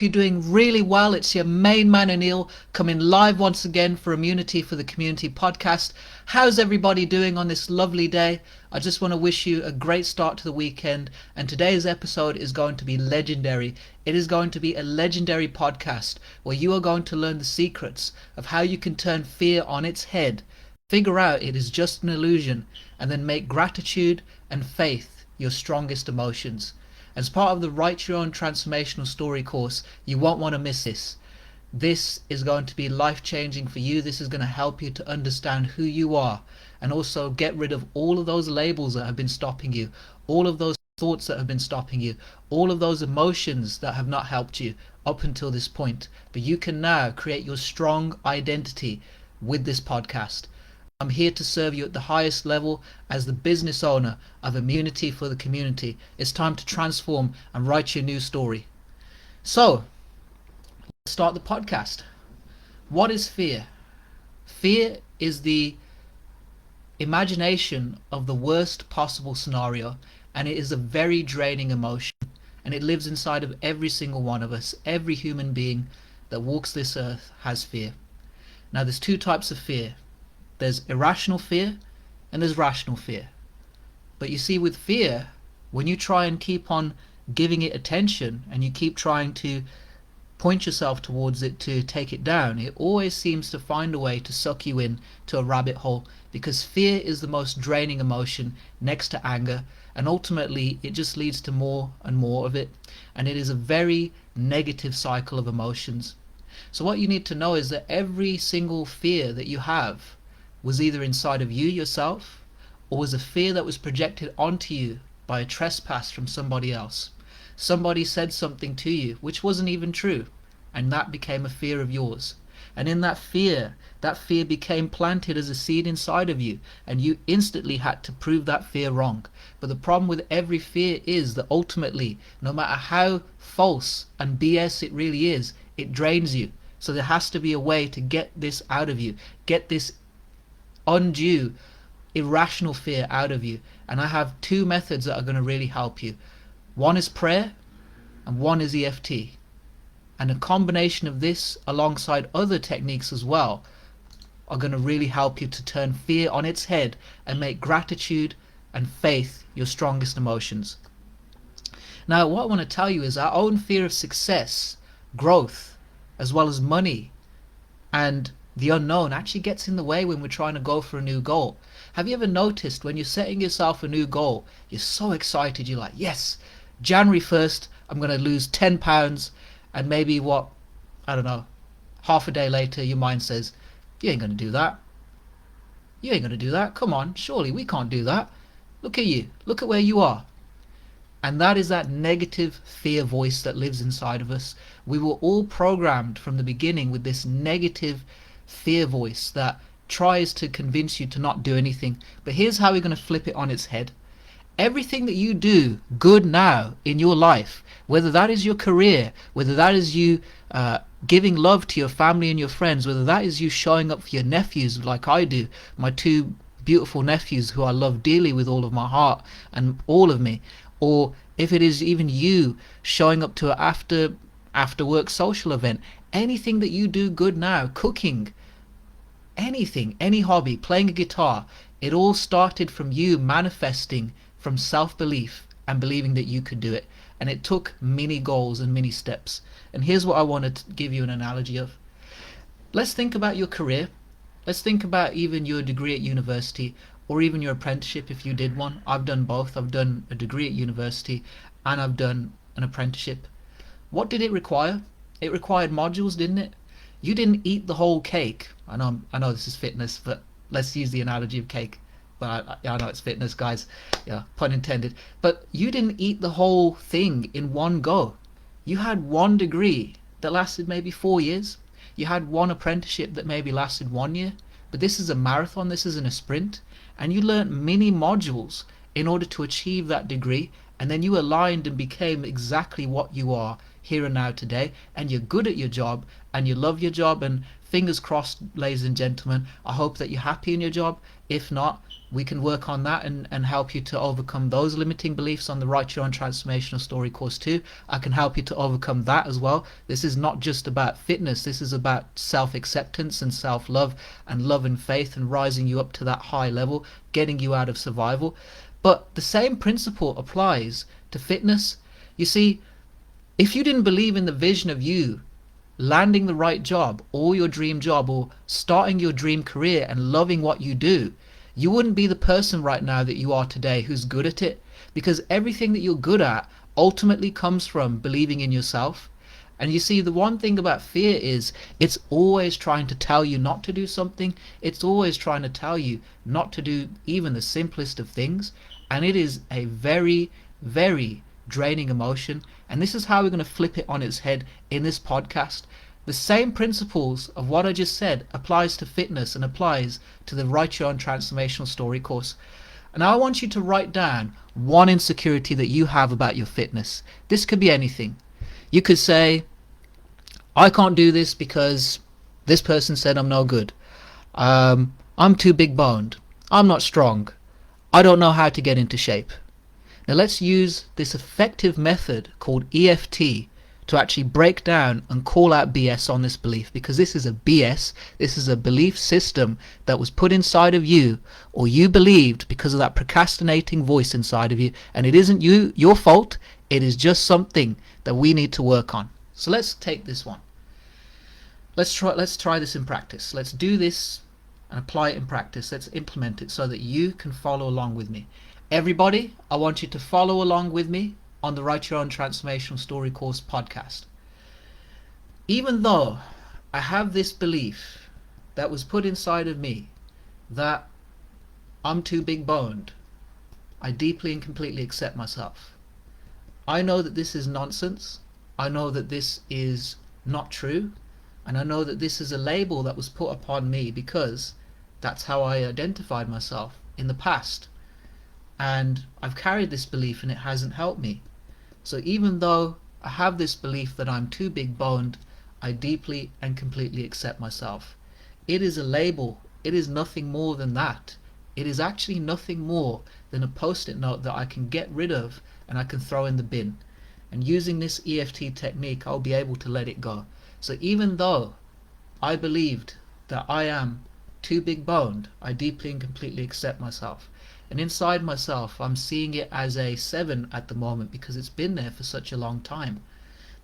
You're doing really well. It's your main man Anil coming live once again for Immunity for the Community podcast. How's everybody doing on this lovely day? I just want to wish you a great start to the weekend, and today's episode is going to be legendary. It is going to be a legendary podcast where you are going to learn the secrets of how you can turn fear on its head, figure out it is just an illusion, and then make gratitude and faith your strongest emotions. As part of the Write Your Own Transformational Story course, you won't want to miss this. This is going to be life-changing for you. This is going to help you to understand who you are and also get rid of all of those labels that have been stopping you, all of those thoughts that have been stopping you, all of those emotions that have not helped you up until this point. But you can now create your strong identity with this podcast. I'm here to serve you at the highest level as the business owner of Immunity for the Community. It's time to transform and write your new story. So, let's start the podcast. What is fear? Fear is the imagination of the worst possible scenario, and it is a very draining emotion, and it lives inside of every single one of us. Every human being that walks this earth has fear. Now, there's two types of fear. There's irrational fear and there's rational fear. But you see, with fear, when you try and keep on giving it attention and you keep trying to point yourself towards it to take it down, it always seems to find a way to suck you in to a rabbit hole, because fear is the most draining emotion next to anger, and ultimately it just leads to more and more of it, and it is a very negative cycle of emotions. So what you need to know is that every single fear that you have was either inside of you yourself, or was a fear that was projected onto you by a trespass from somebody else. Somebody said something to you which wasn't even true, and that became a fear of yours. And in that fear became planted as a seed inside of you, and you instantly had to prove that fear wrong. But the problem with every fear is that ultimately, no matter how false and BS it really is, it drains you. So there has to be a way to get this out of you, get this undue, irrational fear out of you. And I have two methods that are going to really help you. One is prayer and one is EFT. And a combination of this alongside other techniques as well are going to really help you to turn fear on its head and make gratitude and faith your strongest emotions. Now, what I want to tell you is our own fear of success, growth, as well as money and the unknown actually gets in the way when we're trying to go for a new goal. Have you ever noticed when you're setting yourself a new goal, you're so excited, you're like, yes, January 1st, I'm going to lose 10 pounds, and maybe I don't know, half a day later, your mind says, you ain't going to do that. You ain't going to do that. Come on, surely we can't do that. Look at you. Look at where you are. And that is that negative fear voice that lives inside of us. We were all programmed from the beginning with this negative fear voice that tries to convince you to not do anything. But here's how we're going to flip it on its head. Everything that you do good now in your life, whether that is your career, whether that is you giving love to your family and your friends, whether that is you showing up for your nephews like I do, my two beautiful nephews who I love dearly with all of my heart and all of me, or if it is even you showing up to an after work social event, anything that you do good now, cooking, anything, any hobby, playing a guitar, it all started from you manifesting from self-belief and believing that you could do it. And it took mini goals and mini steps. And here's what I wanted to give you an analogy of. Let's think about your career. Let's think about even your degree at university, or even your apprenticeship if you did one. I've done both. I've done a degree at university and I've done an apprenticeship. What did it require? It required modules, didn't it? You didn't eat the whole cake. I know this is fitness, but let's use the analogy of cake. But I know it's fitness, guys. Yeah, pun intended. But you didn't eat the whole thing in one go. You had one degree that lasted maybe 4 years. You had one apprenticeship that maybe lasted 1 year. But this is a marathon, this isn't a sprint. And you learnt mini modules in order to achieve that degree. And then you aligned and became exactly what you are here and now today, and you're good at your job, and you love your job, and fingers crossed, ladies and gentlemen, I hope that you're happy in your job. If not, we can work on that and help you to overcome those limiting beliefs on the Write Your Own Transformational Story course too. I can help you to overcome that as well. This is not just about fitness. This is about self-acceptance and self-love and love and faith, and rising you up to that high level, getting you out of survival. But the same principle applies to fitness. You see, if you didn't believe in the vision of you landing the right job or your dream job or starting your dream career and loving what you do, you wouldn't be the person right now that you are today who's good at it, because everything that you're good at ultimately comes from believing in yourself. And you see, the one thing about fear is it's always trying to tell you not to do something. It's always trying to tell you not to do even the simplest of things. And it is a very, very draining emotion. And this is how we're going to flip it on its head in this podcast. The same principles of what I just said applies to fitness and applies to the Write Your Own Transformational Story course. And I want you to write down one insecurity that you have about your fitness. This could be anything. You could say, I can't do this because this person said I'm no good. I'm too big boned. I'm not strong. I don't know how to get into shape. Now let's use this effective method called EFT to actually break down and call out BS on this belief, because this is a BS. This is a belief system that was put inside of you, or you believed because of that procrastinating voice inside of you, and it isn't your fault. It is just something that we need to work on. So let's take this one. Let's try this in practice. Let's do this and apply it in practice. Let's implement it so that you can follow along with me. Everybody, I want you to follow along with me on the Write Your Own Transformational Story course podcast. Even though I have this belief that was put inside of me that I'm too big boned, I deeply and completely accept myself. I know that this is nonsense. I know that this is not true. And I know that this is a label that was put upon me because that's how I identified myself in the past. And I've carried this belief and it hasn't helped me. So even though I have this belief that I'm too big boned, I deeply and completely accept myself. It is a label. It is nothing more than that. It is actually nothing more than a post-it note that I can get rid of and I can throw in the bin. And using this EFT technique, I'll be able to let it go. So even though I believed that I am too big boned, I deeply and completely accept myself. And inside myself, I'm seeing it as a 7 at the moment because it's been there for such a long time.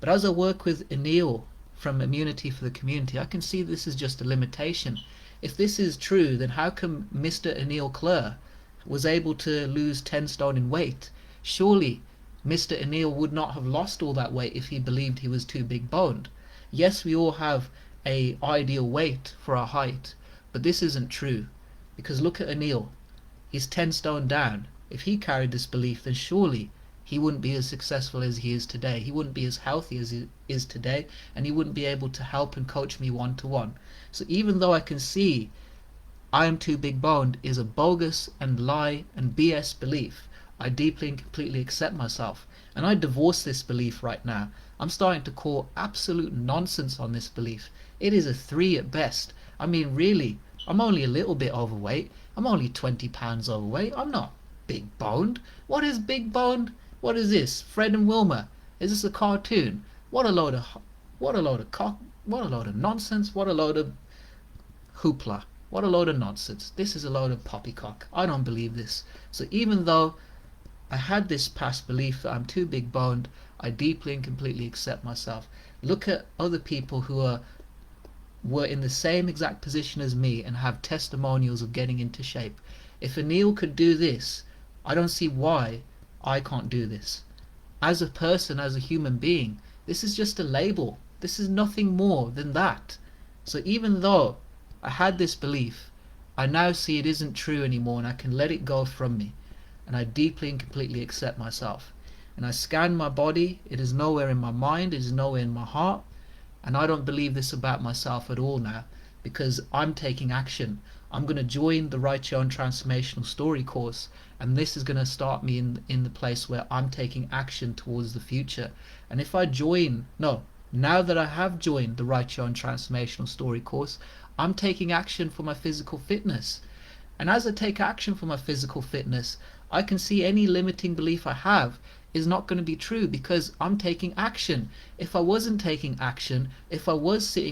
But as I work with Anil from Immunity for the Community, I can see this is just a limitation. If this is true, then how come Mr. Anil Clare was able to lose 10 stone in weight? Surely Mr. Anil would not have lost all that weight if he believed he was too big boned. Yes, we all have an ideal weight for our height, but this isn't true. Because look at Anil. He's 10 stone down. If he carried this belief, then surely he wouldn't be as successful as he is today. He wouldn't be as healthy as he is today, and he wouldn't be able to help and coach me one-to-one. So even though I can see I am too big boned is a bogus and lie and BS belief, I deeply and completely accept myself. And I divorce this belief right now. I'm starting to call absolute nonsense on this belief. It is a 3 at best. I mean, really, I'm only a little bit overweight. I'm only 20 pounds overweight. I'm not big boned. What is big boned? What is this? Fred and Wilma? Is this a cartoon? What a load of nonsense. What a load of hoopla. What a load of nonsense. This is a load of poppycock. I don't believe this. So even though I had this past belief that I'm too big boned, I deeply and completely accept myself. Look at other people who were in the same exact position as me and have testimonials of getting into shape. If Anil could do this, I don't see why I can't do this. As a person, as a human being, this is just a label. This is nothing more than that. So even though I had this belief, I now see it isn't true anymore and I can let it go from me. And I deeply and completely accept myself. And I scan my body. It is nowhere in my mind. It is nowhere in my heart. And I don't believe this about myself at all now, because I'm taking action I'm going to join the Write Your Own Transformational Story course, and this is going to start me in the place where I'm taking action towards the future. And if I join, no, now that I have joined the Write Your Own Transformational Story course, I'm taking action for my physical fitness. And as I take action for my physical fitness, I can see any limiting belief I have is not going to be true because I'm taking action. If I wasn't taking action, if I was sitting